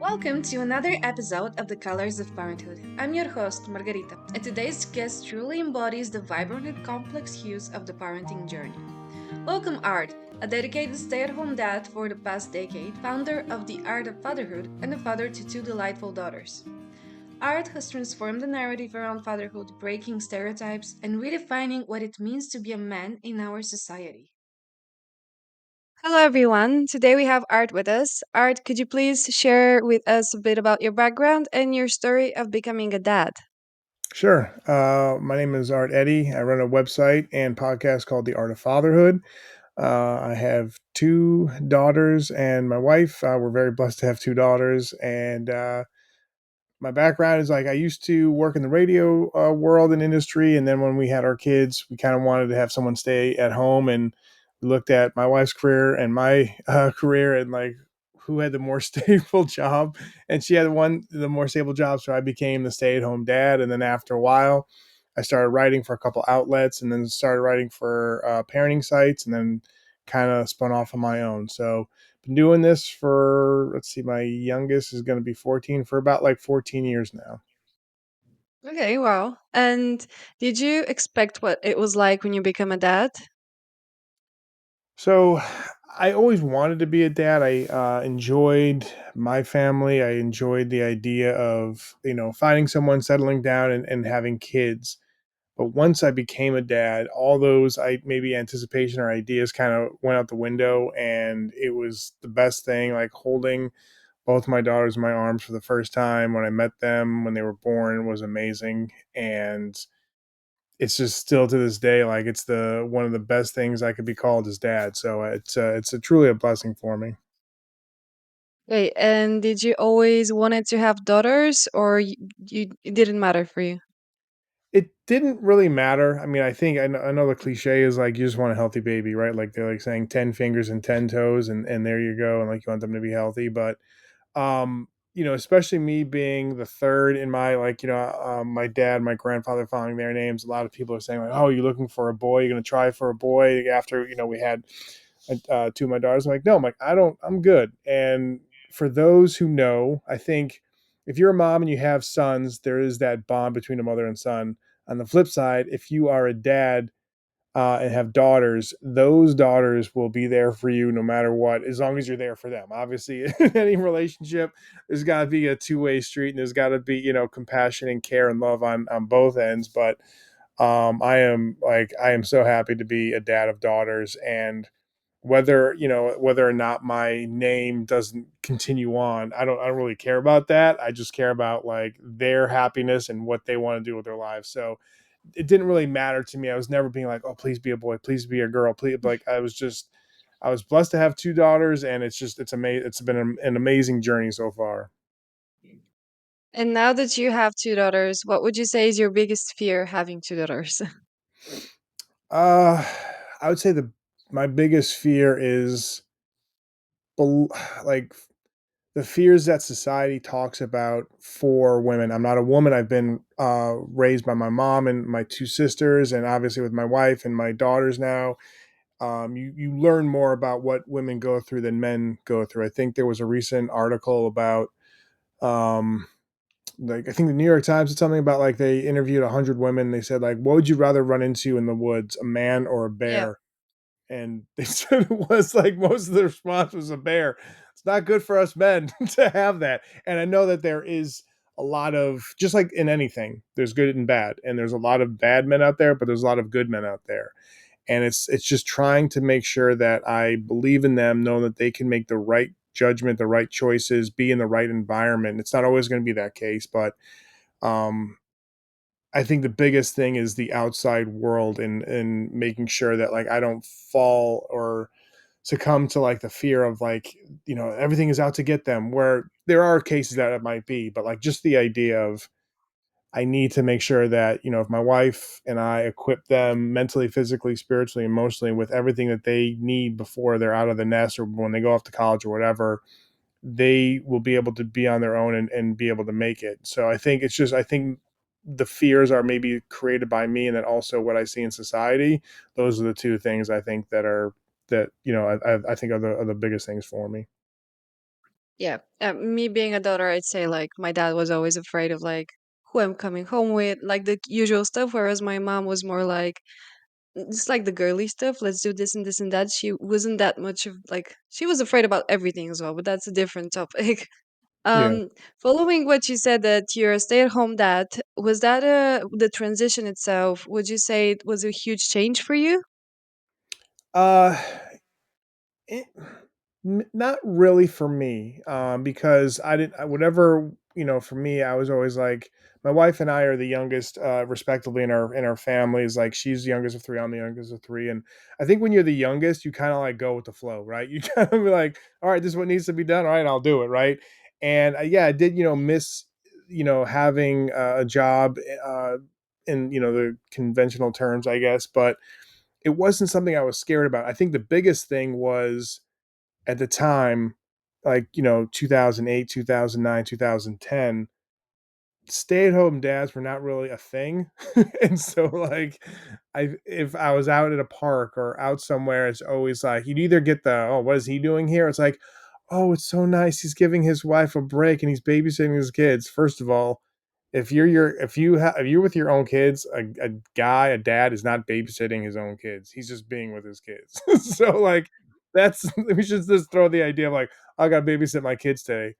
Welcome to another episode of the Colors of Parenthood. I'm your host, Margarita, and today's guest truly embodies the vibrant and complex hues of the parenting journey. Welcome, Art, a dedicated stay at home dad for the past decade, founder of the Art of Fatherhood, and a father to two delightful daughters. Art has transformed the narrative around fatherhood, breaking stereotypes and redefining what it means to be a man in our society. Hello, everyone. Today we have Art with us. Art, could you please share with us a bit about your background and your story of becoming a dad? Sure. My name is Art Eddy. I run a website and podcast called The Art of Fatherhood. I have two daughters and my wife. We're very blessed to have two daughters. And my background is like I used to work in the radio world and industry. And then when we had our kids, we kind of wanted to have someone stay at home. And we looked at my wife's career and my career and like who had the more stable job. And she had the more stable job. So I became the stay at home dad. And then after a while, I started writing for a couple outlets and then started writing for parenting sites and then kind of spun off on my own. So been doing this for, let's see, my youngest is going to be 14 for about like 14 years now. Okay, wow. And did you expect what it was like when you become a dad? So I always wanted to be a dad. I enjoyed my family. I enjoyed the idea of, finding someone, settling down and having kids. But once I became a dad, all those maybe anticipation or ideas kind of went out the window, and it was the best thing. Like holding both my daughters in my arms for the first time when I met them when they were born was amazing, and it's just still to this day like it's the one of the best things I could be called as dad. So it's a truly a blessing for me. Okay, and did you always wanted to have daughters or it didn't matter for you? It didn't really matter. I mean, I know the cliche is like you just want a healthy baby, right? Like they're like saying 10 fingers and 10 toes and there you go, and like you want them to be healthy. But especially me being the third in my my dad, my grandfather following their names, a lot of people are saying like, oh, you're looking for a boy, you're gonna try for a boy after we had two of my daughters. I'm like, no, I'm like, I'm good. And for those who know, I think if you're a mom and you have sons, there is that bond between a mother and son. On the flip side, if you are a dad and have daughters, those daughters will be there for you no matter what, as long as you're there for them. Obviously, in any relationship, there's got to be a two-way street, and there's got to be compassion and care and love on both ends. But I am so happy to be a dad of daughters, and whether or not my name doesn't continue on, I don't really care about that. I just care about like their happiness and what they want to do with their lives. So it didn't really matter to me. I was never being like, oh, please be a boy, please be a girl, please. Like I was blessed to have two daughters, and it's amazing. It's been an amazing journey so far. And now that you have two daughters, what would you say is your biggest fear having two daughters? Uh, I would say the my biggest fear is bel- like the fears that society talks about for women. I'm not a woman. I've been raised by my mom and my two sisters, and obviously with my wife and my daughters now. You learn more about what women go through than men go through. I think there was a recent article about um, like I think the New York Times did something about like they interviewed 100 women. They said like, what would you rather run into in the woods, a man or a Yeah. bear? And they said it was like most of the response was a bear. It's not good for us men to have that. And I know that there is a lot of, just like in anything, there's good and bad, and there's a lot of bad men out there, but there's a lot of good men out there. And it's just trying to make sure that I believe in them, know that they can make the right judgment, the right choices, be in the right environment. It's not always going to be that case, but um, I think the biggest thing is the outside world and making sure that like I don't fall or succumb to like the fear of like everything is out to get them. Where there are cases that it might be, but like just the idea of I need to make sure that, if my wife and I equip them mentally, physically, spiritually, emotionally with everything that they need before they're out of the nest or when they go off to college or whatever, they will be able to be on their own and be able to make it. So I think the fears are maybe created by me and then also what I see in society. Those are the two things I think that are that, I think are the biggest things for me. Yeah, me being a daughter, I'd say like my dad was always afraid of like who I'm coming home with, like the usual stuff. Whereas my mom was more like just like the girly stuff. Let's do this and this and that. She wasn't that much of like she was afraid about everything as well, but that's a different topic. Yeah. Following what you said that you're a stay-at-home dad, was that the transition itself? Would you say it was a huge change for you? Uh, it, not really for me, because I didn't. Whatever for me, I was always like, my wife and I are the youngest, respectively in our families. Like she's the youngest of three, I'm the youngest of three, and I think when you're the youngest, you kind of like go with the flow, right? You kind of be like, all right, this is what needs to be done. All right, I'll do it, right? And yeah, I did, miss, having a job, in the conventional terms, I guess, but it wasn't something I was scared about. I think the biggest thing was at the time, like, 2008, 2009, 2010, stay-at-home dads were not really a thing. And so, like, if I was out at a park or out somewhere, it's always like you'd either get the, "Oh, what is he doing here?" It's like, "Oh, it's so nice. He's giving his wife a break and he's babysitting his kids." First of all, if you're with your own kids, a dad is not babysitting his own kids. He's just being with his kids. So, like, that's we should just throw the idea of like, I got to babysit my kids today.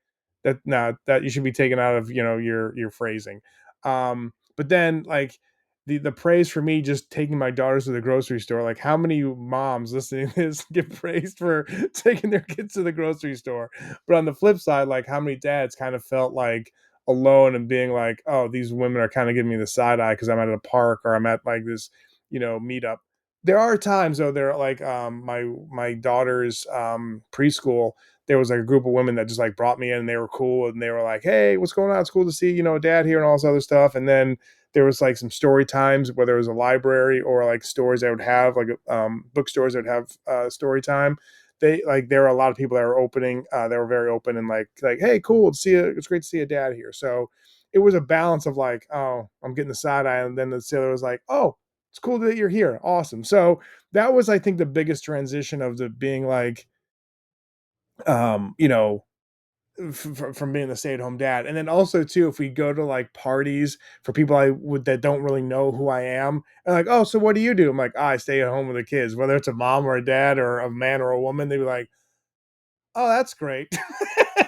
That no, that you should be taken out of your phrasing. But then, like, the praise for me just taking my daughters to the grocery store. Like, how many moms listening to this get praised for taking their kids to the grocery store? But on the flip side, like, how many dads kind of felt like alone and being like, oh, these women are kind of giving me the side eye because I'm at a park or I'm at like this, meetup. There are times though, there like my daughter's preschool, there was like a group of women that just like brought me in and they were cool and they were like, hey, what's going on? It's cool to see, dad here and all this other stuff. And then there was like some story times where there was a library or like stories I would have, like bookstores that would have story time. There were a lot of people that were opening, they were very open and like, hey, cool to see you. It's great to see a dad here. So it was a balance of like, oh, I'm getting the side eye, and then the sailor was like, oh, it's cool that you're here. Awesome. So that was, I think, the biggest transition of the being like, um, you know, from being the stay-at-home dad. And then also too, if we go to like parties for people that don't really know who I am, and like, oh, so what do you do? I'm like, I stay at home with the kids, whether it's a mom or a dad or a man or a woman. They'd be like, oh, that's great.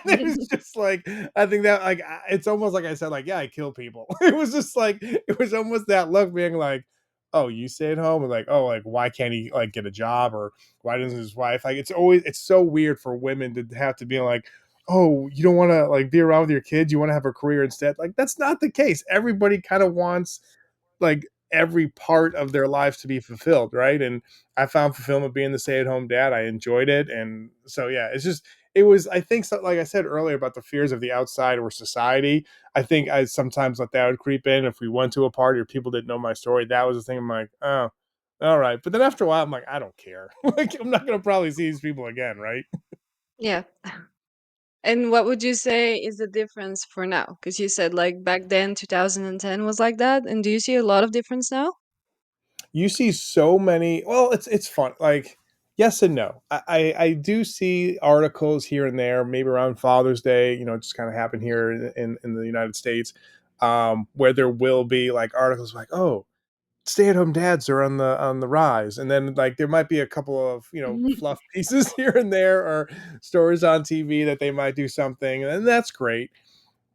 It was just like, I think that like it's almost like I said, like, yeah, I kill people. It was just like it was almost that look being like, oh, you stay at home, and like, oh, like why can't he like get a job, or why doesn't his wife, like, it's so weird for women to have to be like, oh, you don't want to like be around with your kids, you want to have a career instead. Like, that's not the case. Everybody kind of wants like every part of their lives to be fulfilled, right? And I found fulfillment being the stay-at-home dad. I enjoyed it, and so yeah, it's just it was. I think so, like I said earlier about the fears of the outside or society. I think I sometimes let that would creep in if we went to a party or people didn't know my story. That was the thing. I'm like, oh, all right. But then after a while, I'm like, I don't care. Like, I'm not gonna probably see these people again, right? Yeah. And what would you say is the difference for now? Because you said like back then, 2010 was like that. And do you see a lot of difference now? You see so many. Well, it's fun. Like, yes and no. I do see articles here and there, maybe around Father's Day. It just kind of happened here in the United States, where there will be like articles like, oh, stay-at-home dads are on the rise, and then like there might be a couple of fluff pieces here and there or stories on TV that they might do something, and that's great.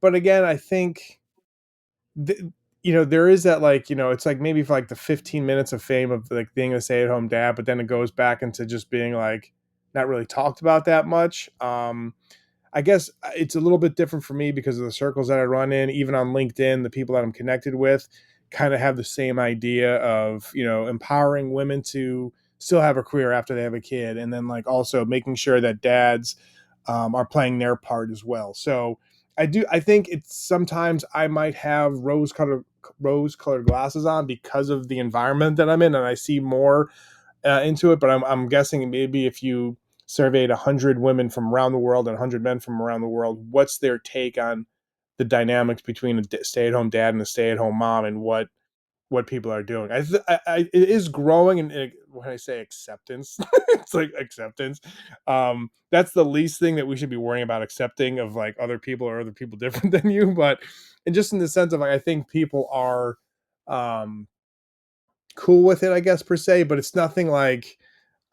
But again, I think th- there is that, like, it's like maybe for like the 15 minutes of fame of like being a stay-at-home dad, but then it goes back into just being like not really talked about that much. I guess it's a little bit different for me because of the circles that I run in. Even on LinkedIn, the people that I'm connected with kind of have the same idea of, empowering women to still have a career after they have a kid. And then like also making sure that dads are playing their part as well. So I think it's sometimes I might have rose colored glasses on because of the environment that I'm in, and I see more into it. But I'm guessing maybe if you surveyed 100 women from around the world and 100 men from around the world, what's their take on the dynamics between a stay-at-home dad and a stay-at-home mom, and what what people are doing. It is growing, and when I say acceptance, it's like acceptance. That's the least thing that we should be worrying about, accepting of like other people or other people different than you. But and just in the sense of like, I think people are um, cool with it, I guess per se. But it's nothing like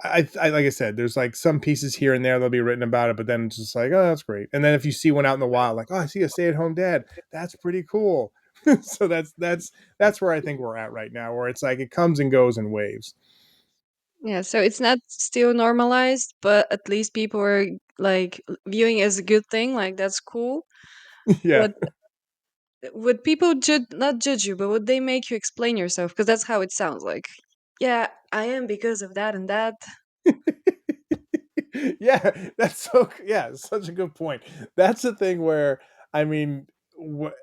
I like I said, there's like some pieces here and there that'll be written about it, but then it's just like, oh, that's great. And then if you see one out in the wild, like, oh, I see a stay-at-home dad, that's pretty cool. So that's where I think we're at right now, where it's like it comes and goes in waves. Yeah, so it's not still normalized, but at least people are like viewing it as a good thing, like that's cool. Yeah. But would people judge not judge you, but would they make you explain yourself? Because that's how it sounds like. Yeah, I am because of that and that. Yeah, that's so yeah, such a good point. That's the thing where I mean, wh-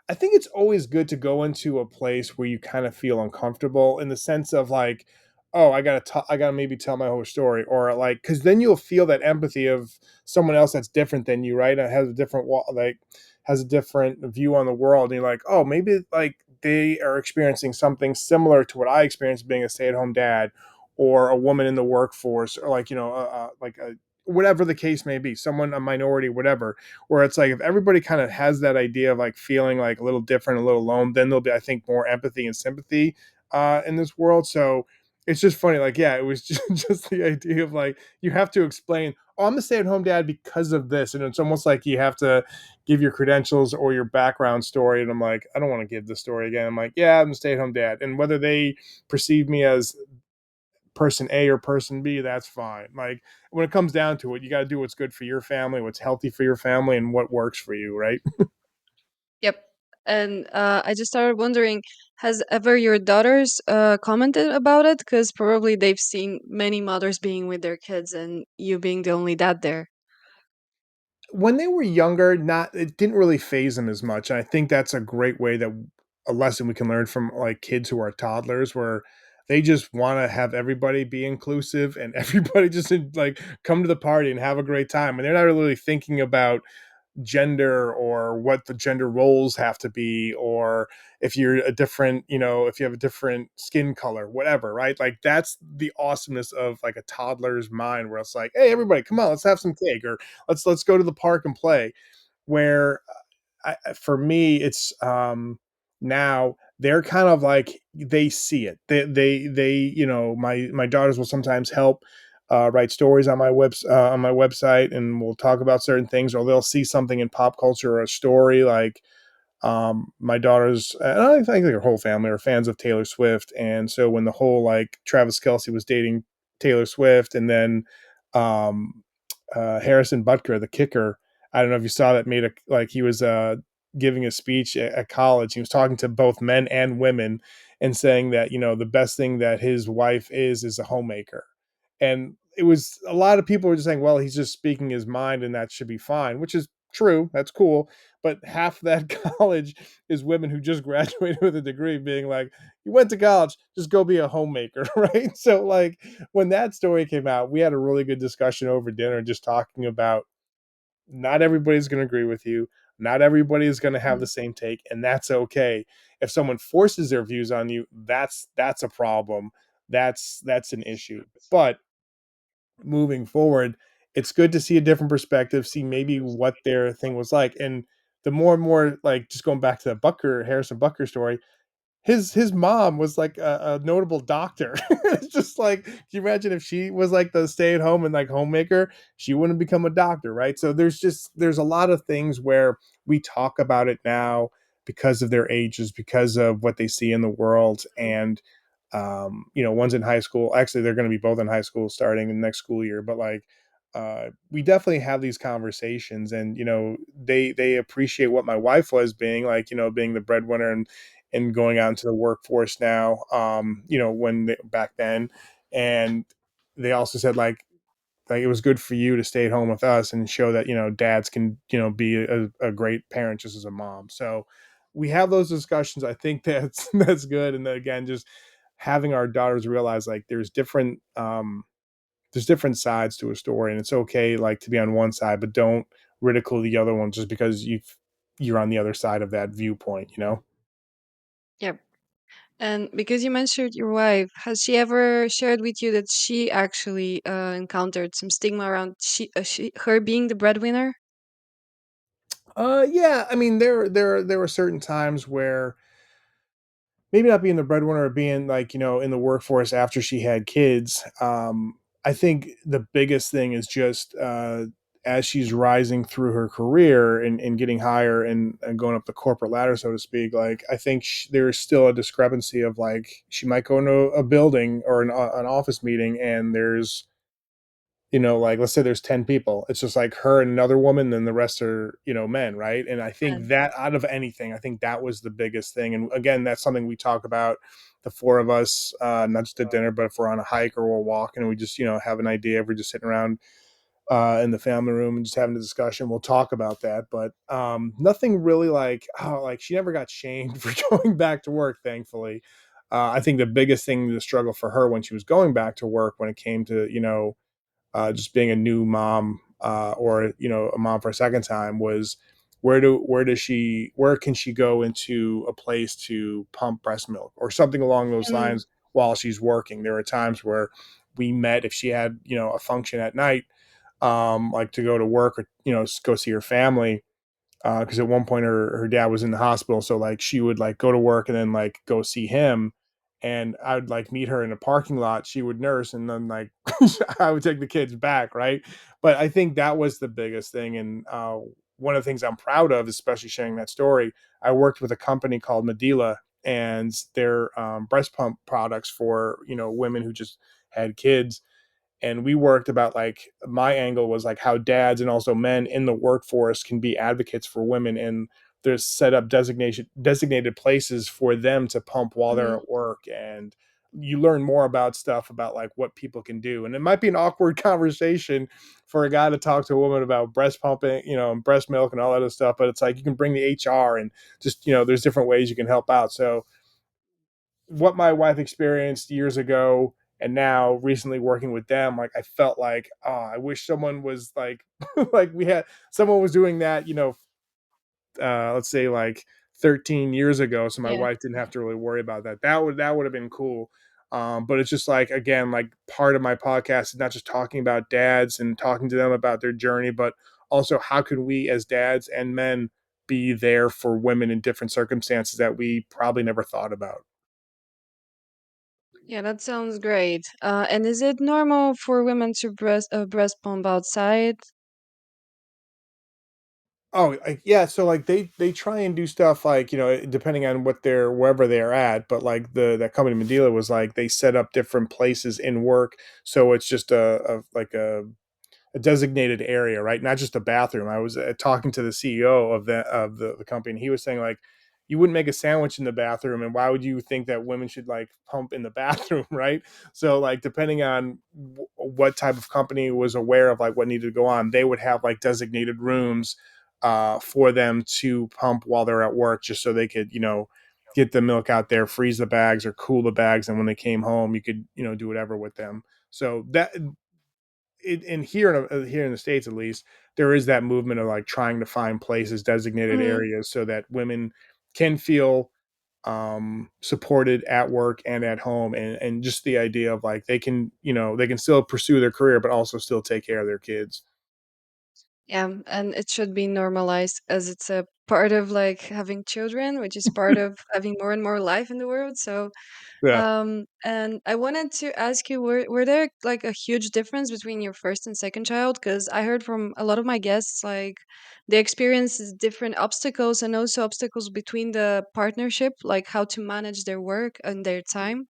I think it's always good to go into a place where you kind of feel uncomfortable in the sense of like, oh, I gotta maybe tell my whole story, or like, because then you'll feel that empathy of someone else that's different than you, right? And has a different like has a different view on the world, and you're like, oh, maybe like they are experiencing something similar to what I experienced being a stay-at-home dad, or a woman in the workforce, or like like a whatever the case may be, someone a minority, whatever, where it's like if everybody kind of has that idea of like feeling like a little different, a little alone, then there'll be, I think, more empathy and sympathy in this world. So it's just funny, like, yeah, it was just the idea of like you have to explain, oh, I'm a stay-at-home dad because of this, and it's almost like you have to give your credentials or your background story. And I'm like, I don't want to give the story again. I'm like, yeah, I'm a stay-at-home dad, and whether they perceive me as person A or person B, that's fine. Like when it comes down to it, you got to do what's good for your family, what's healthy for your family, and what works for you, right? Yep. And I just started wondering, has ever your daughters commented about it? Because probably they've seen many mothers being with their kids and you being the only dad there. When they were younger, not it didn't really phase them as much. And I think that's a great way that a lesson we can learn from like kids who are toddlers, where they just want to have everybody be inclusive and everybody just like come to the party and have a great time. And they're not really thinking about gender or what the gender roles have to be, or if you're a different, if you have a different skin color, whatever, right? Like that's the awesomeness of like a toddler's mind, where it's like, hey, everybody, come on, let's have some cake, or let's go to the park and play. Where for me, it's now they're kind of like they see it. They my daughters will sometimes help write stories on on my website, and we'll talk about certain things, or they'll see something in pop culture or a story like my daughters, and I think their whole family are fans of Taylor Swift, and so when the whole like Travis Kelsey was dating Taylor Swift, and then um, Harrison Butker, the kicker, I don't know if you saw that, made a like he was giving a speech at college. He was talking to both men and women, and saying that the best thing that his wife is a homemaker, and it was a lot of people were just saying, well, he's just speaking his mind, and that should be fine, which is true. That's cool, but half that college is women who just graduated with a degree being like, you went to college, just go be a homemaker, right? So like when that story came out, we had a really good discussion over dinner, just talking about not everybody's going to agree with you, not everybody is going to have the same take, and that's okay. If someone forces their views on you, that's a problem. That's an issue. But moving forward, it's good to see a different perspective, see maybe what their thing was like. And the more and more, like just going back to the Harrison Bucker story, his mom was like a notable doctor. It's just like, can you imagine if she was like the stay at home and like homemaker, she wouldn't become a doctor, right? So there's a lot of things where we talk about it now because of their ages, because of what they see in the world. And one's in high school. Actually, they're going to be both in high school starting in the next school year. But like, we definitely have these conversations, and they appreciate what my wife was being like, being the breadwinner and going out into the workforce now. Back then, and they also said like it was good for you to stay at home with us and show that dads can be a great parent just as a mom. So we have those discussions. I think that's that's good. And then again, just having our daughters realize like there's different sides to a story, and it's okay like to be on one side, but don't ridicule the other one just because you're on the other side of that viewpoint. Yep. And because you mentioned your wife, has she ever shared with you that she actually encountered some stigma around her being the breadwinner? Yeah, I mean, there were certain times where maybe not being the breadwinner or being like, in the workforce after she had kids. I think the biggest thing is just as she's rising through her career and getting higher and going up the corporate ladder, so to speak. Like, I think there is still a discrepancy of like she might go into a building or an office meeting, and there's like let's say there's 10 people. It's just like her and another woman, then the rest are, men, right? And I think And that out of anything, I think that was the biggest thing. And again, that's something we talk about, the four of us, not just at dinner, but if we're on a hike or we're walking and we just, have an idea, if we're just sitting around in the family room and just having a discussion, we'll talk about that. But nothing really like, oh, like she never got shamed for going back to work, thankfully. I think the biggest thing, the struggle for her when she was going back to work, when it came to, just being a new mom, or a mom for a second time, was where can she go into a place to pump breast milk or something along those mm, lines while she's working. There were times where we met if she had a function at night, like to go to work or go see her family, because at one point her dad was in the hospital, so like she would like go to work and then like go see him, and I would like meet her in a parking lot. She would nurse, and then like I would take the kids back, right? But I think that was the biggest thing, and one of the things I'm proud of, especially sharing that story, I worked with a company called Medela, and their breast pump products for women who just had kids. And we worked about like my angle was like how dads and also men in the workforce can be advocates for women, and there's set up designated places for them to pump while they're mm, at work. And you learn more about stuff about like what people can do, and it might be an awkward conversation for a guy to talk to a woman about breast pumping, and breast milk and all that other stuff, but it's like you can bring the HR and just there's different ways you can help out. So what my wife experienced years ago and now recently working with them, like I felt like, oh, I wish someone was like like we had someone was doing that, let's say like 13 years ago, so my yeah. wife didn't have to really worry about that. That would have been cool. But it's just like, again, like part of my podcast is not just talking about dads and talking to them about their journey, but also how can we as dads and men be there for women in different circumstances that we probably never thought about. Yeah, that sounds great. And is it normal for women to breast pump outside? Oh, yeah. So like they try and do stuff like depending on what they're wherever they're at, but like that company Medela was like they set up different places in work, so it's just a designated area, right? Not just a bathroom. I was talking to the CEO of the company, and he was saying like, you wouldn't make a sandwich in the bathroom, and why would you think that women should like pump in the bathroom, right? So like, depending on what type of company was aware of like what needed to go on, they would have like designated rooms for them to pump while they're at work, just so they could get the milk out there, freeze the bags or cool the bags, and when they came home, you could do whatever with them. So that and here in the states at least, there is that movement of like trying to find places, designated Mm, areas, so that women can feel supported at work and at home, and just the idea of like they can still pursue their career but also still take care of their kids. yeah, and it should be normalized as it's a part of like having children, which is part of having more and more life in the world. So Yeah. and I wanted to ask you, were there like a huge difference between your first and second child? Because I heard from a lot of my guests, like they experience different obstacles and also obstacles between the partnership, like how to manage their work and their time.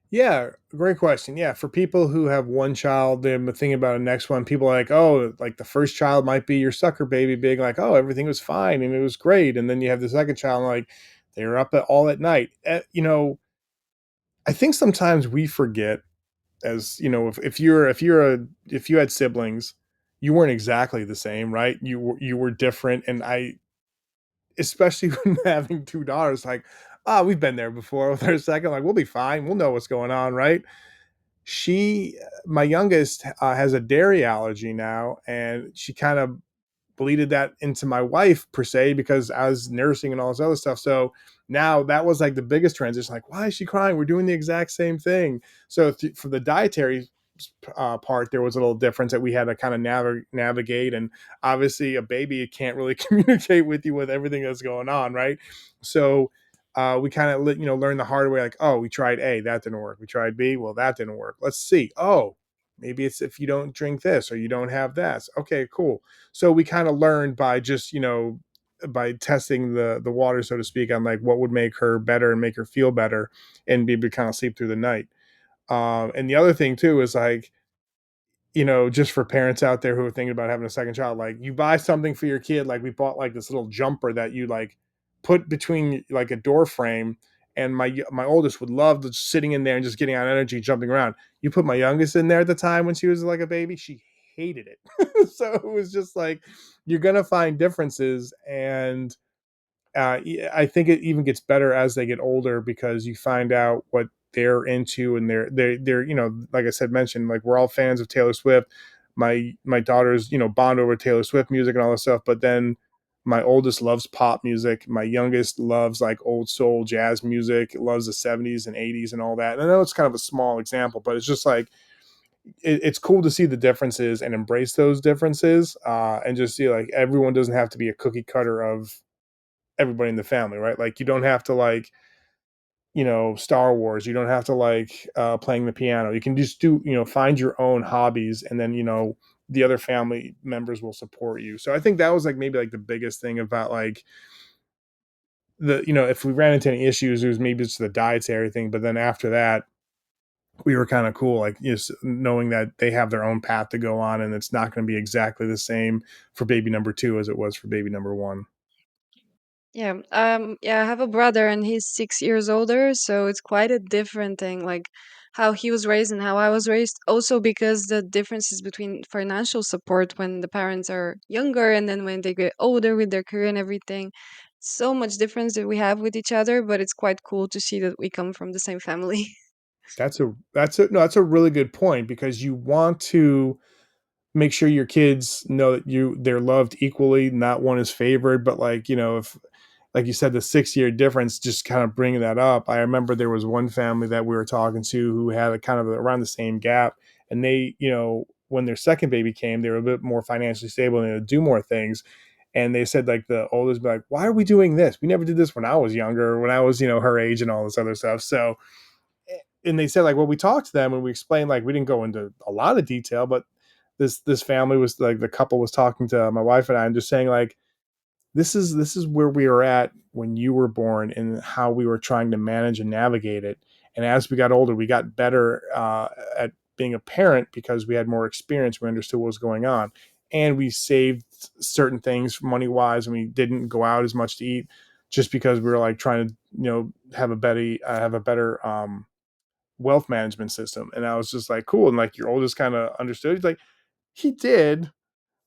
Yeah, great question. Yeah, for people who have one child, they're thinking about a next one. People are like, oh, like the first child might be your sucker baby, being like, oh, everything was fine and it was great, and then you have the second child, like they were up all at night. I think sometimes we forget, as if you had siblings, you weren't exactly the same, right? You were different, and I especially when having two daughters, like, we've been there before with our second, like we'll be fine, we'll know what's going on, right? She My youngest has a dairy allergy now, and she kind of bleeded that into my wife per se because I was nursing and all this other stuff. So now that was like the biggest transition. Like, why is she crying? We're doing the exact same thing. So for the dietary part, there was a little difference that we had to kind of navigate. And obviously, a baby can't really communicate with you with everything that's going on, right? So we kind of learned the hard way. Like, oh, we tried A, that didn't work. We tried B, well, that didn't work. Let's see. Oh, maybe it's if you don't drink this or you don't have that. Okay, cool. So we kind of learned by just by testing the water, so to speak, on like what would make her better and make her feel better and be able to kind of sleep through the night. And the other thing too is like, just for parents out there who are thinking about having a second child, like you buy something for your kid, like we bought like this little jumper that you like put between like a door frame. And my oldest would love just sitting in there and just getting on energy, jumping around. You put my youngest in there at the time when she was like a baby, she hated it. So it was just like you're gonna find differences, and I think it even gets better as they get older because you find out what they're into, and they're like I said, mentioned, like we're all fans of Taylor Swift. My daughters bond over Taylor Swift music and all this stuff, but then my oldest loves pop music. My youngest loves like old soul jazz music, loves the 70s and 80s and all that. And I know it's kind of a small example, but it's just like it's cool to see the differences and embrace those differences, and just see like everyone doesn't have to be a cookie cutter of everybody in the family, right? Like you don't have to like, Star Wars. You don't have to like playing the piano. You can just find your own hobbies, and then the other family members will support you. So I think that was like maybe like the biggest thing about like if we ran into any issues, it was maybe it's the dietary thing, but then after that, we were kind of cool, like just knowing that they have their own path to go on, and it's not going to be exactly the same for baby number two as it was for baby number one. Yeah, I have a brother and he's 6 years older, so it's quite a different thing, like how he was raised and how I was raised. Also, because the differences between financial support when the parents are younger and then when they get older with their career and everything. So much difference that we have with each other, but it's quite cool to see that we come from the same family. That's a really good point because you want to make sure your kids know that they're loved equally, not one is favored. But like if like you said, the 6 year difference, just kind of bringing that up, I remember there was one family that we were talking to who had a kind of around the same gap, and they when their second baby came, they were a bit more financially stable and they would do more things. And they said like the oldest be like, why are we doing this? We never did this when I was younger, when I was her age and all this other stuff. So and they said like, well, we talked to them and we explained, like we didn't go into a lot of detail, but this family was like, the couple was talking to my wife and I, and just saying like, this is where we were at when you were born and how we were trying to manage and navigate it. And as we got older, we got better at being a parent because we had more experience. We understood what was going on, and we saved certain things money wise, and we didn't go out as much to eat just because we were like trying to have a better wealth management system. And I was just like, cool. And like your oldest kind of understood. He's like, he did.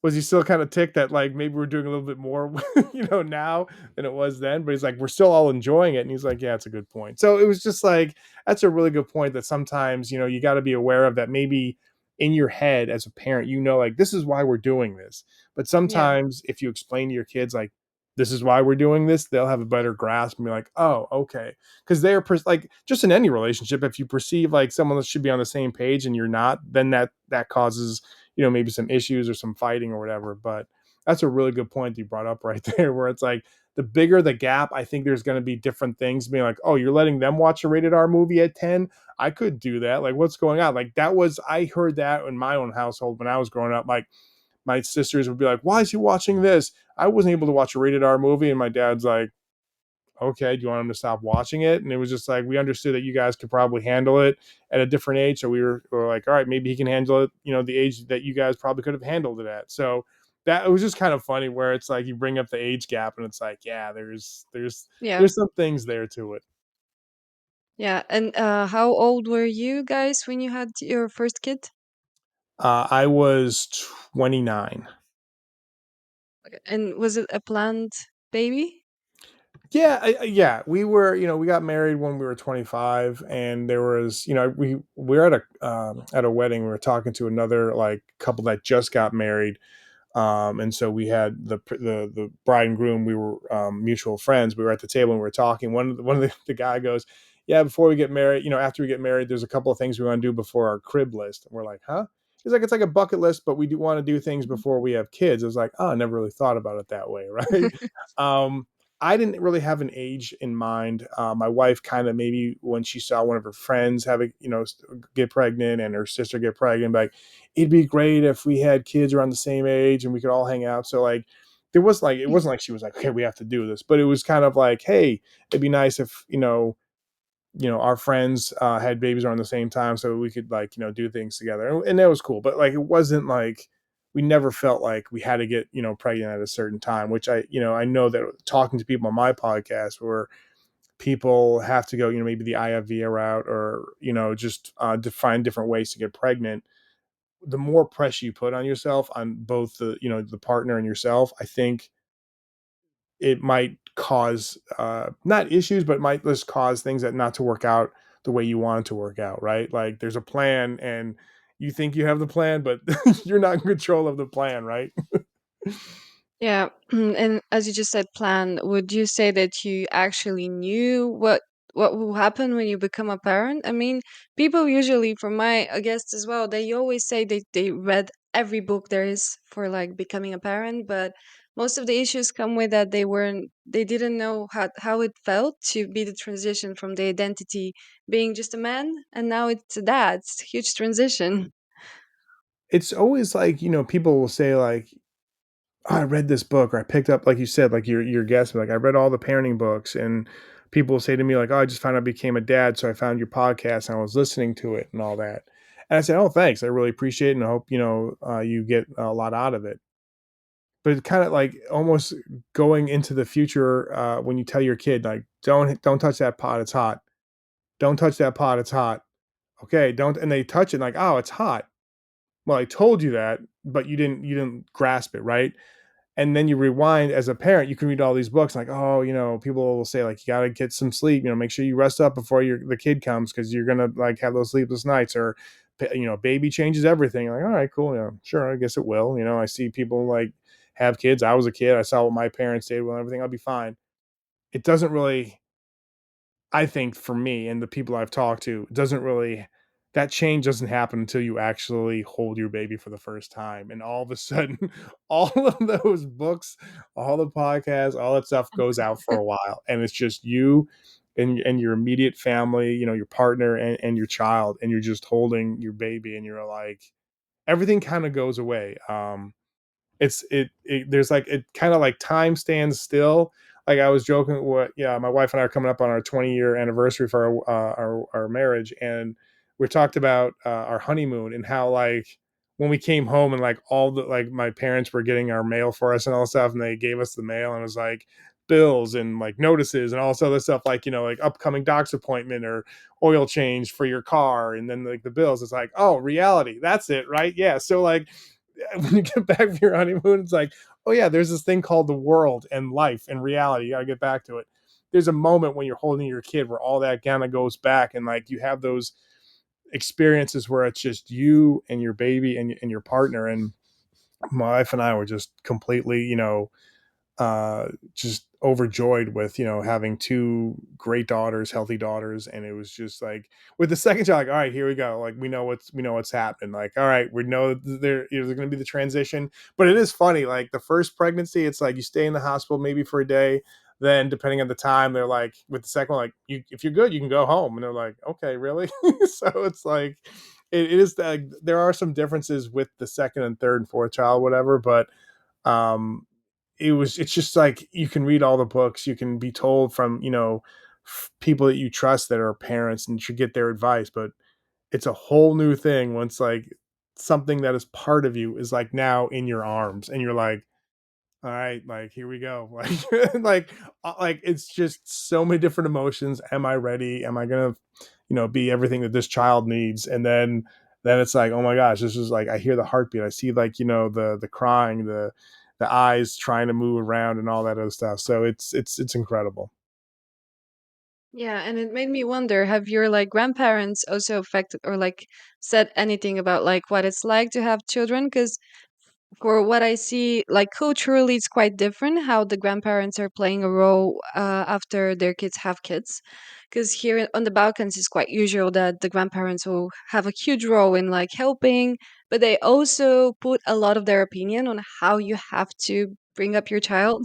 Was he still kind of ticked that like maybe we're doing a little bit more, now than it was then? But he's like, we're still all enjoying it. And he's like, yeah, it's a good point. So it was just like, that's a really good point that sometimes, you got to be aware of that maybe in your head as a parent, like this is why we're doing this. But Yeah. sometimes if you explain to your kids, like, this is why we're doing this, they'll have a better grasp and be like, oh, okay. Because they're like, just in any relationship, if you perceive like someone that should be on the same page and you're not, then that causes maybe some issues or some fighting or whatever. But that's a really good point you brought up right there, where it's like the bigger the gap, I think there's going to be different things being like, oh, you're letting them watch a rated R movie at 10. I could do that. Like, what's going on? Like, I heard that in my own household when I was growing up. Like, my sisters would be like, why is he watching this? I wasn't able to watch a rated R movie. And my dad's like, okay, do you want him to stop watching it? And it was just like, we understood that you guys could probably handle it at a different age. So we were like, all right, maybe he can handle it, the age that you guys probably could have handled it at. So that, it was just kind of funny where it's like you bring up the age gap and it's like, yeah, Yeah. there's some things there to it. Yeah. And how old were you guys when you had your first kid? I was 29. Okay. And was it a planned baby? Yeah, yeah, we were, we got married when we were 25, and there was, we were at a wedding. We were talking to another like couple that just got married, And so we had the bride and groom. We were mutual friends. We were at the table and we were talking. The guy goes, "Yeah, before we get married, after we get married, there's a couple of things we want to do before our crib list." And we're like, "Huh?" He's like, "It's like a bucket list, but we do want to do things before we have kids." I was like, "Oh, I never really thought about it that way, right?" um, I didn't really have an age in mind. My wife kind of, maybe when she saw one of her friends have get pregnant and her sister get pregnant, like, it'd be great if we had kids around the same age and we could all hang out. So like, it wasn't like she was like, "Okay, we have to do this," but it was kind of like, "Hey, it'd be nice if our friends had babies around the same time so we could like do things together," and that was cool. But like, it wasn't like we never felt like we had to get pregnant at a certain time. Which I know that talking to people on my podcast where people have to go maybe the IVF route, or just to find different ways to get pregnant. The more pressure you put on yourself, on both the partner and yourself, I think it might cause not issues, but might just cause things that not to work out the way you want it to work out, right? Like, there's a plan and you think you have the plan, but you're not in control of the plan, right? Yeah, and as you just said, plan. Would you say that you actually knew what will happen when you become a parent? I mean, people usually, from my guests as well, they always say they read every book there is for like becoming a parent, but most of the issues come with that they didn't know how it felt to be the transition from the identity being just a man and now it's a dad. It's a huge transition. It's always like, people will say like, "Oh, I read this book," or I picked up, like you said, like your guest, like, "I read all the parenting books," and people will say to me like, "Oh, I just found out I became a dad, so I found your podcast and I was listening to it and all that." And I said, "Oh, thanks. I really appreciate it, and I hope you get a lot out of it." But it's kind of like almost going into the future, when you tell your kid like, "Don't touch that pot, it's hot. Don't touch that pot, it's hot." Okay, don't, and they touch it like, "Oh, it's hot." Well, I told you that, but you didn't grasp it, right? And then you rewind as a parent, you can read all these books like, "Oh, people will say like, you got to get some sleep, make sure you rest up before the kid comes, because you're going to like have those sleepless nights," or baby changes everything. Like, all right, cool. Yeah, sure. I guess it will. I see people like have kids. I was a kid. I saw what my parents did. Well, everything, I'll be fine. It doesn't really, I think, for me and the people I've talked to, it doesn't really, that change doesn't happen until you actually hold your baby for the first time. And all of a sudden, all of those books, all the podcasts, all that stuff goes out for a while. And it's just you and your immediate family, your partner and your child, and you're just holding your baby, and you're like, everything kind of goes away. There's like, it kind of like time stands still. Like, I was joking, what, yeah, my wife and I are coming up on our 20-year anniversary for our marriage, and we talked about our honeymoon, and how like when we came home and like all the, like, my parents were getting our mail for us and all stuff, and they gave us the mail, and it was like bills and like notices and all this other stuff, like like upcoming doc's appointment or oil change for your car, and then like the bills. It's like, oh, reality, that's it, right? Yeah. So like, when you get back from your honeymoon, it's like, oh yeah, there's this thing called the world and life and reality. You got to get back to it. There's a moment when you're holding your kid where all that kind of goes back, and like you have those experiences where it's just you and your baby and your partner. And my wife and I were just completely, just overjoyed with having two great daughters, healthy daughters. And it was just like, with the second child, like, all right, here we go, like we know what's happening, like, all right, we know there's going to be the transition. But it is funny, like the first pregnancy, it's like you stay in the hospital maybe for a day, then depending on the time, they're like, with the second one, like, if you're good, you can go home, and they're like, okay, really? So it's like, it is that there are some differences with the second and third and fourth child, whatever. But um it's just like, you can read all the books, you can be told from people that you trust that are parents, and you should get their advice. But it's a whole new thing once like something that is part of you is like now in your arms, and you're like, all right, like, here we go. Like, like it's just so many different emotions. Am I ready? Am I gonna be everything that this child needs? And then it's like, oh my gosh, this is like, I hear the heartbeat, I see like the crying, the eyes trying to move around and all that other stuff. So it's incredible. Yeah, and it made me wonder, have your like grandparents also affected or like said anything about like what it's like to have children? Because for what I see, like culturally, it's quite different how the grandparents are playing a role after their kids have kids. Because here on the Balkans, it's quite usual that the grandparents will have a huge role in like helping, but they also put a lot of their opinion on how you have to bring up your child.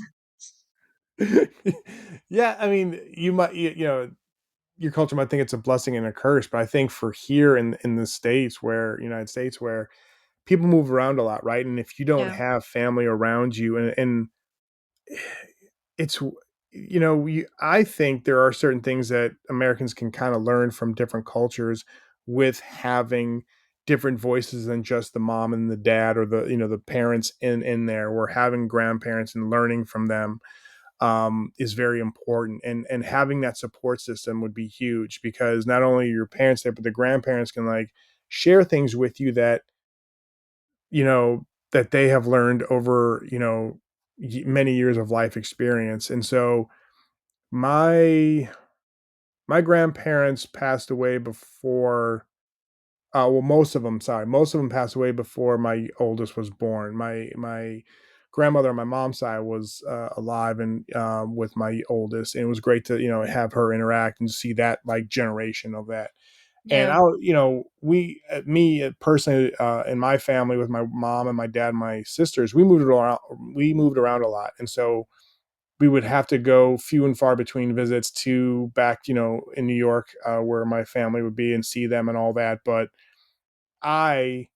Yeah, I mean, you know, your culture might think it's a blessing and a curse, but I think for here in the states, where United States, where people move around a lot, right? And if you don't Yeah, have family around you, and it's I think there are certain things that Americans can kind of learn from different cultures with having different voices than just the mom and the dad, or the parents in there. We're having grandparents and learning from them is very important, and having that support system would be huge, because not only your parents there, but the grandparents can like share things with you that that they have learned over many years of life experience. And so my my grandparents passed away before, well, most of them passed away before my oldest was born. My grandmother on my mom's side was alive, and with my oldest, and it was great to have her interact and see that like generation of that. And yeah, we, me personally, in my family with my mom and my dad and my sisters, we moved around a lot, and so we would have to go few and far between visits to back, in New York, where my family would be, and see them and all that. But I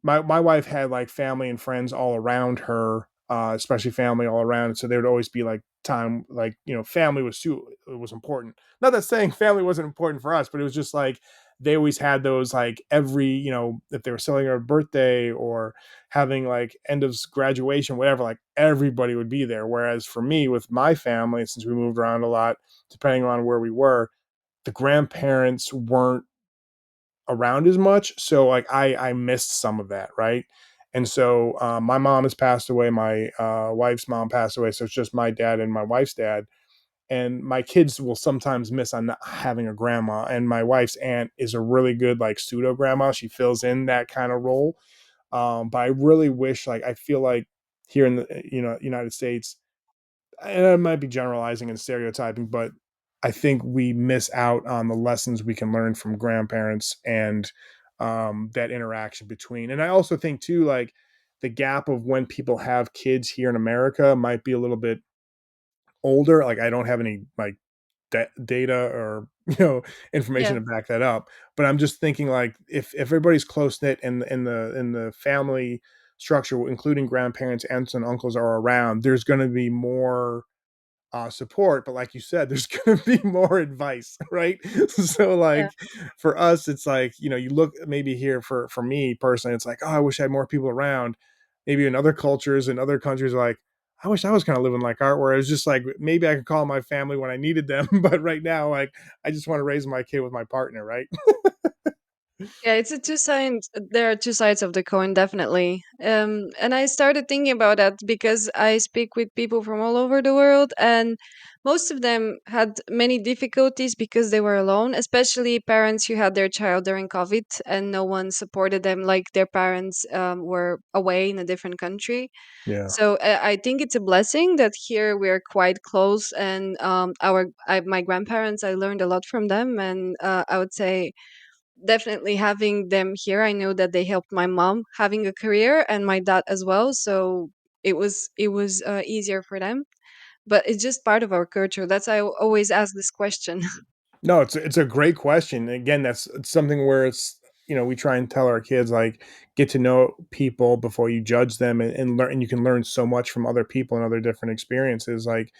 my wife had like family and friends all around her, especially family all around. So there would always be like time, like family was important. Not that saying family wasn't important for us, but it was just like they always had those, like every if they were celebrating a birthday or having like end of graduation, whatever, like everybody would be there. Whereas for me with my family, since we moved around a lot, depending on where we were, the grandparents weren't around as much. So like I missed some of that, right? And so my mom has passed away. My wife's mom passed away. So it's just my dad and my wife's dad. And my kids will sometimes miss on not having a grandma. And my wife's aunt is a really good like pseudo grandma. She fills in that kind of role. But I really wish, like, I feel like here in the United States, and I might be generalizing and stereotyping, but I think we miss out on the lessons we can learn from grandparents, and that interaction between. And I also think too, like the gap of when people have kids here in America might be a little bit older. Like I don't have any like data or information yeah. to back that up, but I'm just thinking like if everybody's close knit and in the family structure, including grandparents, aunts, and uncles are around, there's going to be more support, but like you said, there's going to be more advice, right? So like for us, it's like you look maybe here for me personally, it's like, oh, I wish I had more people around. Maybe in other cultures and other countries, like I wish I was kind of living like art, where it's just like maybe I could call my family when I needed them, but right now, like I just want to raise my kid with my partner, right? Yeah, it's a two sides. There are two sides of the coin, definitely. And I started thinking about that because I speak with people from all over the world, and most of them had many difficulties because they were alone, especially parents who had their child during COVID and no one supported them, like their parents were away in a different country. Yeah. So I think it's a blessing that here we're quite close, and my grandparents, I learned a lot from them, and I would say definitely having them here, I know that they helped my mom having a career and my dad as well, so it was easier for them, but it's just part of our culture. That's I always ask this question. No, it's a great question. Again, that's it's something where it's we try and tell our kids like get to know people before you judge them, and learn, and you can learn so much from other people and other different experiences. Like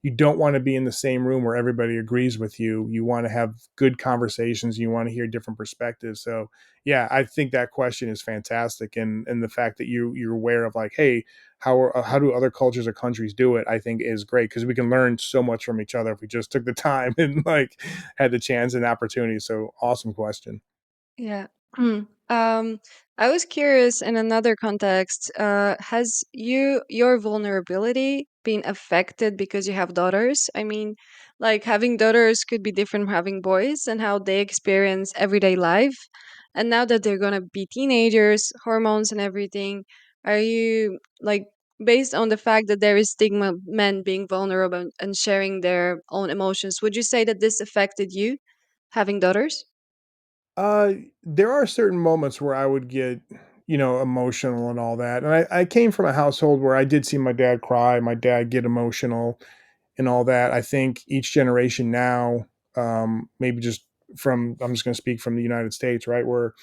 you don't want to be in the same room where everybody agrees with you. You want to have good conversations. You want to hear different perspectives. So yeah, I think that question is fantastic, and the fact that you're aware of like, hey, how do other cultures or countries do it, I think is great, because we can learn so much from each other if we just took the time and like had the chance and opportunity. So awesome question. Yeah. um I was curious in another context, has your vulnerability been affected because you have daughters? I mean, like having daughters could be different from having boys and how they experience everyday life, and now that they're going to be teenagers, hormones and everything, Are you like, based on the fact that there is stigma of men being vulnerable and sharing their own emotions, would you say that this affected you having daughters? Uh, there are certain moments where I would get, emotional and all that. And I came from a household where I did see my dad cry, my dad get emotional and all that. I think each generation now, maybe just I'm just going to speak from the United States, right? Where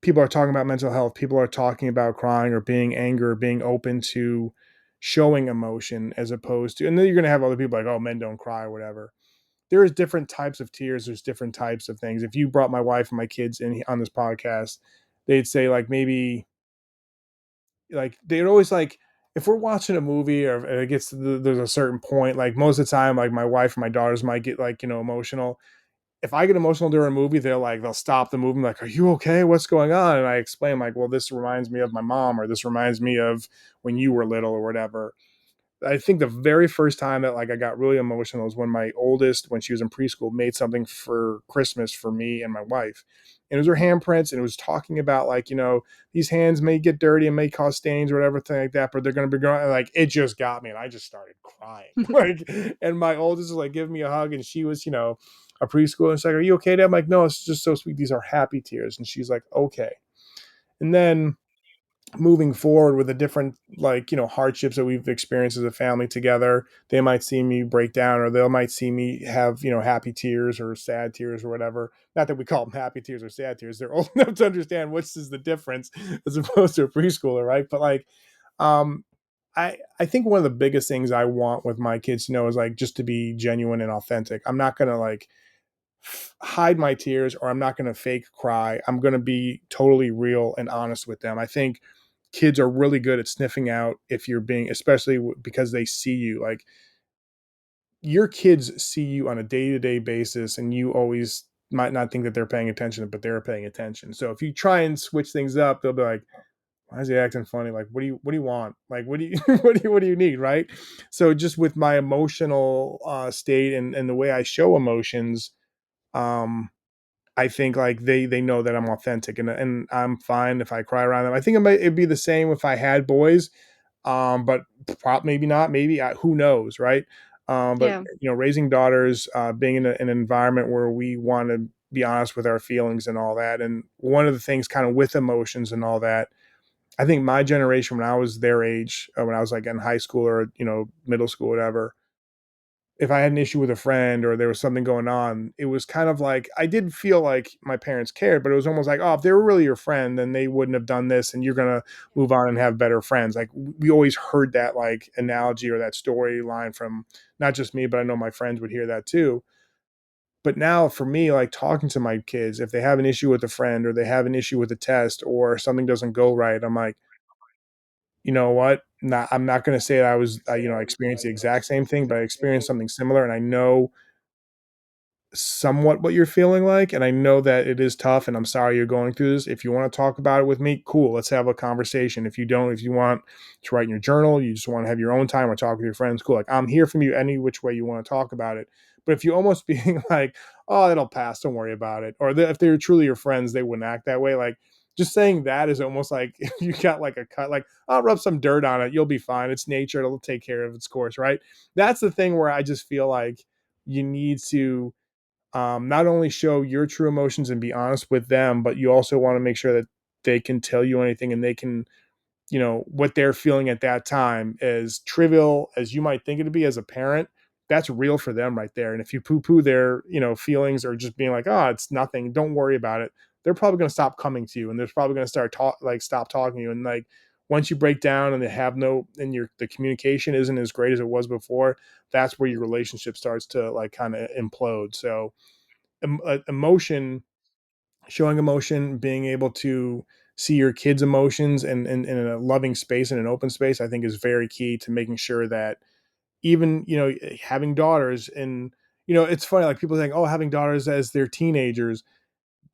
people are talking about mental health, people are talking about crying or being angry or being open to showing emotion as opposed to, and then you're going to have other people like, oh, men don't cry or whatever. There's different types of tears. There's different types of things. If you brought my wife and my kids in on this podcast, they'd say like maybe like they'd always like if we're watching a movie or it gets to there's a certain point, like most of the time, like my wife and my daughters might get like emotional. If I get emotional during a movie, they'll stop the movie. I'm like, are you okay? What's going on? And I explain like, well, this reminds me of my mom, or this reminds me of when you were little, or whatever. I think the very first time that like I got really emotional was when my oldest, when she was in preschool, made something for Christmas for me and my wife. And it was her handprints, and it was talking about like, these hands may get dirty and may cause stains or whatever thing like that, but they're gonna be growing. Like it just got me, and I just started crying. Like, and my oldest was like giving me a hug, and she was, a preschooler, and she's like, "Are you okay, Dad?" I'm like, "No, it's just so sweet. These are happy tears." And she's like, "Okay." And then moving forward with the different like hardships that we've experienced as a family together, they might see me break down, or they might see me have happy tears or sad tears or whatever. Not that we call them happy tears or sad tears, they're old enough to understand which is the difference as opposed to a preschooler, right? But like um I think one of the biggest things I want with my kids to know is like just to be genuine and authentic. I'm not gonna like hide my tears, or I'm not going to fake cry. I'm going to be totally real and honest with them. I think kids are really good at sniffing out if you're being, especially because they see you. Like your kids see you on a day to day basis, and you always might not think that they're paying attention, but they're paying attention. So if you try and switch things up, they'll be like, why is he acting funny? Like, what do you want? Like, what do you, what do you need? Right. So just with my emotional state and the way I show emotions, um, I think like they know that I'm authentic, and I'm fine if I cry around them. I think it'd be the same if I had boys, but maybe not. Maybe who knows, right? But Yeah. raising daughters, being in an environment where we want to be honest with our feelings and all that, and one of the things kind of with emotions and all that. I think my generation, when I was their age, when I was like in high school or middle school, whatever, if I had an issue with a friend or there was something going on, it was kind of like I did feel like my parents cared, but it was almost like, oh, if they were really your friend, then they wouldn't have done this, and you're gonna move on and have better friends. Like we always heard that like analogy or that storyline from not just me, but I know my friends would hear that too. But now for me, like talking to my kids, if they have an issue with a friend or they have an issue with a test or something doesn't go right, I'm like, you know what? I'm not going to say that I experienced the exact same thing, but I experienced something similar, and I know somewhat what you're feeling like, and I know that it is tough, and I'm sorry you're going through this. If you want to talk about it with me, cool, let's have a conversation. If you don't, if you want to write in your journal, you just want to have your own time or talk with your friends, cool. Like I'm here from you any which way you want to talk about it. But if you almost being like, oh, it'll pass, don't worry about it, or if they're truly your friends, they wouldn't act that way. Like just saying that is almost like you got like a cut, like I'll rub some dirt on it, you'll be fine, it's nature, it'll take care of its course, right? That's the thing where I just feel like you need to not only show your true emotions and be honest with them, but you also want to make sure that they can tell you anything, and they can, what they're feeling at that time, as trivial as you might think it to be as a parent, that's real for them right there. And if you poo poo their, feelings, or just being like, oh, it's nothing, don't worry about it, they're probably going to stop coming to you, and they're probably going to stop talking to you. And like, once you break down and they have no, and the communication isn't as great as it was before, that's where your relationship starts to like kind of implode. So, emotion, showing emotion, being able to see your kids' emotions and in a loving space and an open space, I think is very key to making sure that even, having daughters, and, it's funny, like people think, oh, having daughters as they're teenagers,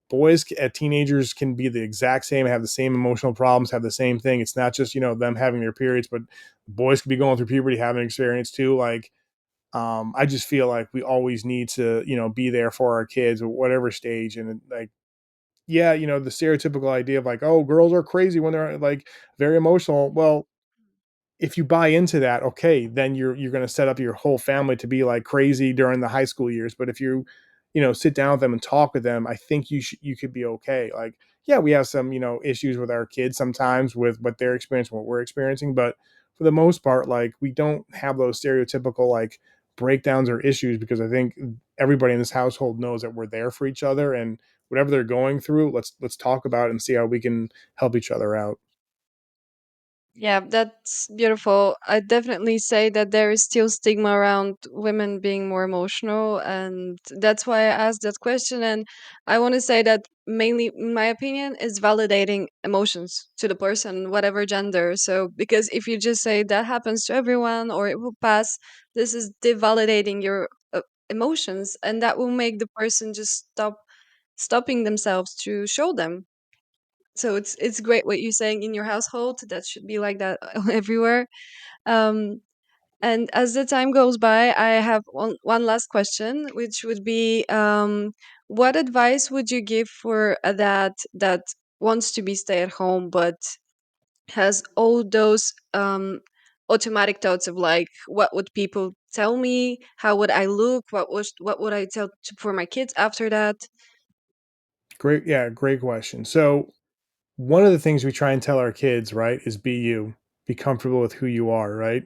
boys at teenagers can be the exact same, have the same emotional problems, have the same thing. It's not just, them having their periods, but boys could be going through puberty, having experience too. Like, I just feel like we always need to, be there for our kids at whatever stage. And like, yeah, the stereotypical idea of like, oh, girls are crazy when they're like very emotional. Well, if you buy into that, okay, then you're going to set up your whole family to be like crazy during the high school years. But if sit down with them and talk with them, I think you could be okay. Like, yeah, we have some issues with our kids sometimes with what they're experiencing, what we're experiencing, but for the most part, like we don't have those stereotypical like breakdowns or issues because I think everybody in this household knows that we're there for each other and whatever they're going through, let's talk about it and see how we can help each other out. Yeah, that's beautiful. I definitely say that there is still stigma around women being more emotional, and that's why I asked that question. And I want to say that mainly, in my opinion, is validating emotions to the person, whatever gender. So, because if you just say that happens to everyone or it will pass, this is devalidating your emotions, and that will make the person just stopping themselves to show them. So it's great what you're saying in your household. That should be like that everywhere. Um, and as the time goes by, I have one last question, which would be, what advice would you give for a dad that wants to be stay at home but has all those automatic thoughts of like, what would people tell me? How would I look? What would I tell for my kids after that? Great, yeah, great question. So one of the things we try and tell our kids, right, is be you, be comfortable with who you are, right?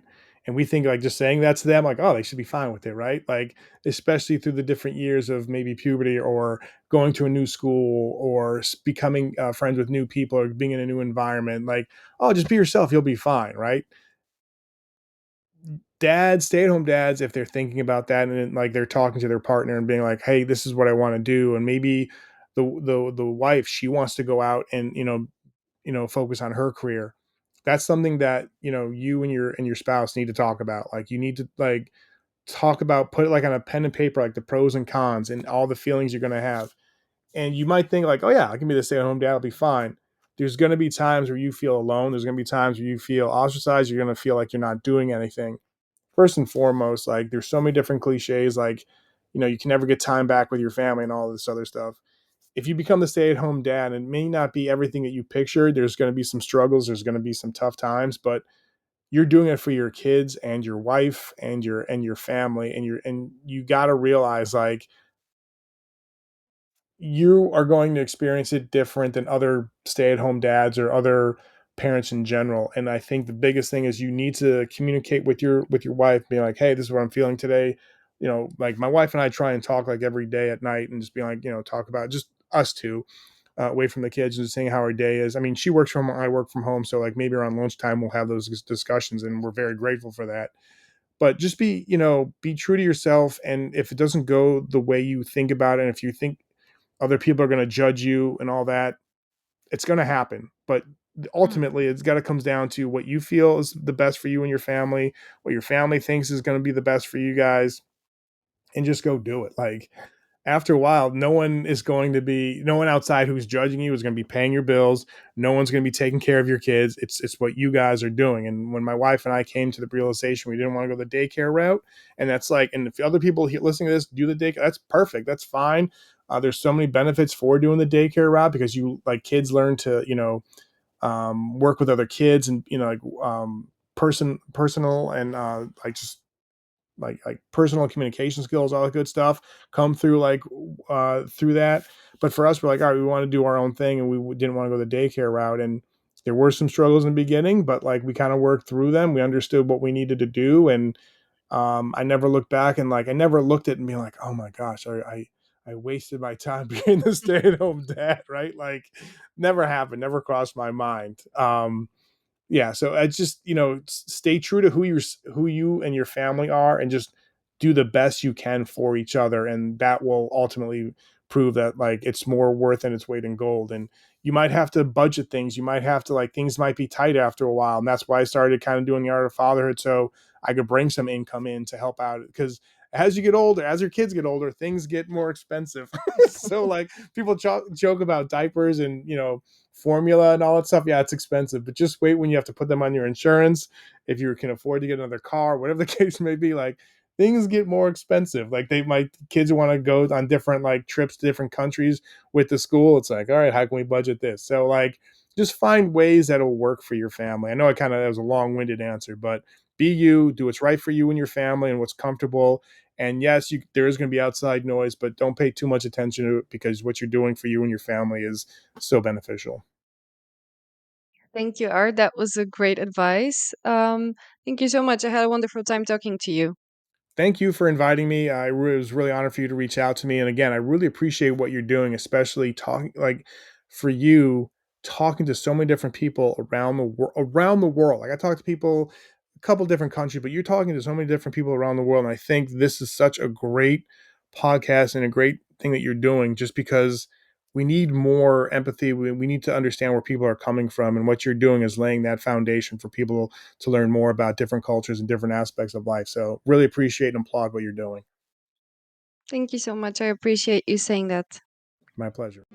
And we think like just saying that to them, like, oh, they should be fine with it, right? Like, especially through the different years of maybe puberty or going to a new school or becoming friends with new people or being in a new environment. Like, oh, just be yourself, you'll be fine, right? Dads, stay-at-home dads, if they're thinking about that and then, like they're talking to their partner and being like, "Hey, this is what I want to do," and maybe the wife she wants to go out and focus on her career. That's something that you and your spouse need to talk about. Like you need to like talk about put it like on a pen and paper, like the pros and cons and all the feelings you're gonna have. And you might think like, oh yeah, I can be the stay-at-home dad, I'll be fine. There's gonna be times where you feel alone. There's gonna be times where you feel ostracized. You're gonna feel like you're not doing anything. First and foremost, like there's so many different cliches, like, you can never get time back with your family and all this other stuff. If you become the stay-at-home dad, it may not be everything that you pictured. There's going to be some struggles. There's going to be some tough times, but you're doing it for your kids and your wife and your family and you got to realize like you are going to experience it different than other stay-at-home dads or other parents in general. And I think the biggest thing is you need to communicate with your wife, being like, hey, this is what I'm feeling today. Like my wife and I try and talk like every day at night and just be like, talk about just us two, away from the kids and just saying how our day is. I mean, she works from I work from home, so like maybe around lunchtime we'll have those discussions, and we're very grateful for that. But just be true to yourself, and if it doesn't go the way you think about it, and if you think other people are going to judge you and all that, it's going to happen. But ultimately, it's got to comes down to what you feel is the best for you and your family, what your family thinks is going to be the best for you guys, and just go do it. Like after a while, no one outside who's judging you is going to be paying your bills. No one's going to be taking care of your kids. It's what you guys are doing. And when my wife and I came to the realization we didn't want to go the daycare route, and that's like, and if other people listening to this do the daycare, that's perfect. That's fine. There's so many benefits for doing the daycare route because you like kids learn to work with other kids and like personal and like just like personal communication skills, all that good stuff come through like through that. But for us, we're like, all right, we want to do our own thing, and we didn't want to go the daycare route. And there were some struggles in the beginning, but like we kind of worked through them. We understood what we needed to do, and I never looked back and like I never looked at it and being like, oh my gosh, I wasted my time being the stay-at-home dad, right? Like never happened, never crossed my mind. Yeah, so I just stay true to who you and your family are, and just do the best you can for each other, and that will ultimately prove that like it's more worth than its weight in gold. And you might have to budget things, you might have to like things might be tight after a while, and that's why I started kind of doing the Art of Fatherhood, so I could bring some income in to help out, because as you get older, as your kids get older, things get more expensive. So like people joke about diapers and formula and all that stuff. Yeah, it's expensive, but just wait when you have to put them on your insurance. If you can afford to get another car, whatever the case may be, like things get more expensive. Like my kids want to go on different like trips to different countries with the school. It's like, all right, how can we budget this? So like just find ways that'll work for your family. I know I kind of that was a long-winded answer, but be you, do what's right for you and your family and what's comfortable. And yes, there is going to be outside noise, but don't pay too much attention to it because what you're doing for you and your family is so beneficial. Thank you, Art. That was a great advice. Thank you so much. I had a wonderful time talking to you. Thank you for inviting me. Was really honored for you to reach out to me. And again, I really appreciate what you're doing, especially talking like for you talking to so many different people around the world. Like I talk to people a couple different countries, but you're talking to so many different people around the world. And I think this is such a great podcast and a great thing that you're doing just because we need more empathy. We need to understand where people are coming from. And what you're doing is laying that foundation for people to learn more about different cultures and different aspects of life. So really appreciate and applaud what you're doing. Thank you so much. I appreciate you saying that. My pleasure.